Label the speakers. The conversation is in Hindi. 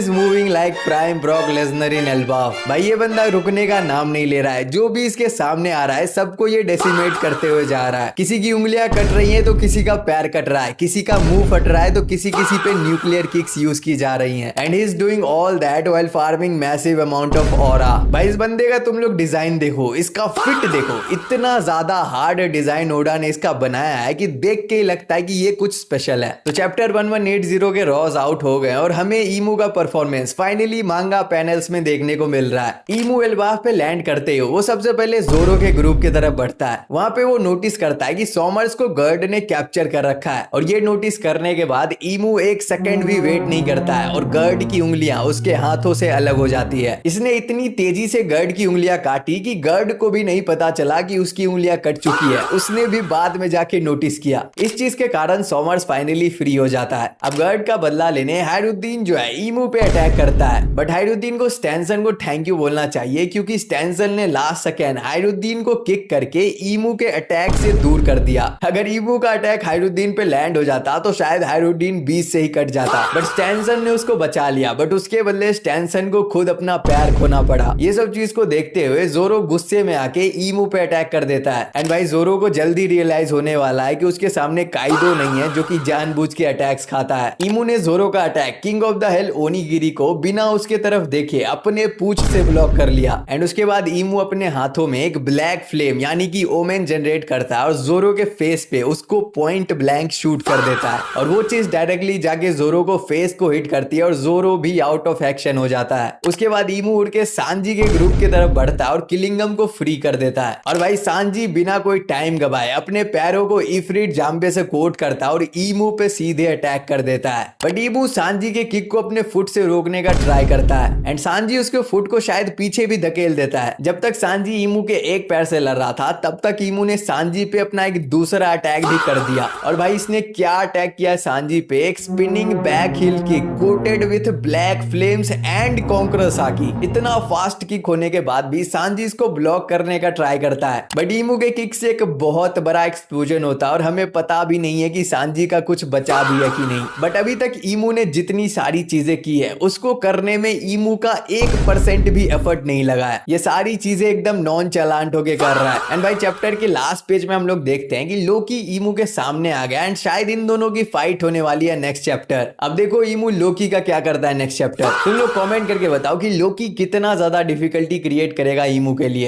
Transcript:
Speaker 1: Is moving like prime Brock Lesnar in Elbaf. भाई ये बंदा रुकने का नाम नहीं ले रहा है, जो भी इसके सामने आ रहा है सबको ये डेसिमेट करते हुए जा रहा है। किसी की उंगलियां कट रही हैं तो किसी का पैर कट रहा है, किसी का मुंह फट रहा है तो किसी किसी पे न्यूक्लियर किक्स यूज की जा रही हैं। And he is doing all that while farming massive amount of aura. भाई इस बंदे का तुम लोग डिजाइन देखो, इसका फिट देखो, इतना ज्यादा हार्ड डिजाइन ओडा ने इसका बनाया है कि देख के ही लगता है कि ये कुछ स्पेशल है। तो चैप्टर 1180 के रॉज आउट हो गए और हमें ईमू का परफॉर्मेंस फाइनली मांगा पैनल्स में देखने को मिल रहा है। ईमू एल्बाफ पे लैंड करते हो वो सबसे पहले जोरो के ग्रुप की तरफ बढ़ता है। वहां पे वो नोटिस करता है कि सॉमर्स को गर्ड ने कैप्चर कर रखा है और ये नोटिस करने के बाद ईमू एक सेकंड भी वेट नहीं करता है और गर्ड की उंगलियां उसके हाथों से अलग हो जाती है। इसने इतनी तेजी से गर्ड की उंगलियां काटी कि गर्ड को भी नहीं पता चला कि उसकी उंगलियां कट चुकी है। उसने भी बाद में जाके नोटिस किया। इस चीज के कारण सॉमर्स फाइनली फ्री हो जाता है। अब गर्ड का बदला लेने हायरुद्दीन जो है ईमू पे अटैक करता है, बट हायरुद्दीन को स्टैनसन को थैंक यू बोलना चाहिए क्योंकि स्टैनसन ने लास्ट सेकेंड हायरुद्दीन को किक करके ईमू के अटैक से दूर कर दिया। अगर ईमू का अटैक हायरुद्दीन पे लैंड हो जाता तो शायद हायरुद्दीन बीच से ही कट जाता, बट स्टैनसन ने उसको बचा लिया। बट उसके बदले स्टैनसन को खुद अपना पैर खोना पड़ा। ये सब चीज को देखते हुए जोरो गुस्से में आके ईमू पे अटैक कर देता है। एंड भाई जोरो को जल्दी रियलाइज होने वाला है कि उसके सामने काइडो नहीं है जो कि जानबूझ के अटैक्स खाता है। ईमू ने जोरो का attack king of the hell Onigiri को बिना उसके तरफ देखे अपने पूंछ से ब्लॉक कर लिया। एंड उसके बाद ईमू अपने हाथों में एक ब्लैक फ्लेम यानी कि ओमेन जनरेट करता है और जोरो के फेस पे उसको पॉइंट ब्लैंक शूट कर देता है और वो चीज डायरेक्टली जाके जोरो को फेस को हिट करती है और जोरो भी आउट ऑफ एक्शन हो जाता है। उसके बाद ईमू उड़ के सांजी के ग्रुप की तरफ बढ़ता है और किलिंगम को फ्री कर देता है। और भाई सांजी बिना कोई टाइम गवाए अपने पैरों को इफ्रीट जाम्बे से कोट करता है और ईमू पे सीधे अटैक कर देता है। बट ईमू सांजी के किक को अपने फुट से रोकने का ट्राई करता है एंड सांजी उसके फुट को शायद पीछे भी धकेल देता है। जब तक सांजी ईमू के एक पैर से लड़ रहा था तब तक ईमू ने सांजी पे अपना एक दूसरा अटैक भी कर दिया। और भाई इसने क्या अटैक किया सांजी पे, एक spinning back hill kick coated with black flames and conqueror साकी। इतना फास्ट किक होने के बाद भी सांजी इसको ब्लॉक करने का ट्राई करता है, बट ईमू के किक से एक बहुत बड़ा एक्सप्लोजन होता है और हमें पता भी नहीं है कि सांजी का कुछ बचा भी है कि नहीं। बट अभी तक ईमू ने जितनी सारी चीजें की है उसको करने में ईमू का 1% भी एफर्ट नहीं लगा है। ये सारी चीजें एकदम नॉन चलांट होके कर रहा है। एंड भाई चैप्टर के लास्ट पेज में हम लोग देखते हैं कि लोकी ईमू के सामने आ गया एंड शायद इन दोनों की फाइट होने वाली है नेक्स्ट चैप्टर। अब देखो ईमू लोकी का क्या करता है नेक्स्ट चैप्टर। तुम लोग कमेंट करके बताओ कि लोकी कितना ज्यादा डिफिकल्टी क्रिएट करेगा ईमू के लिए।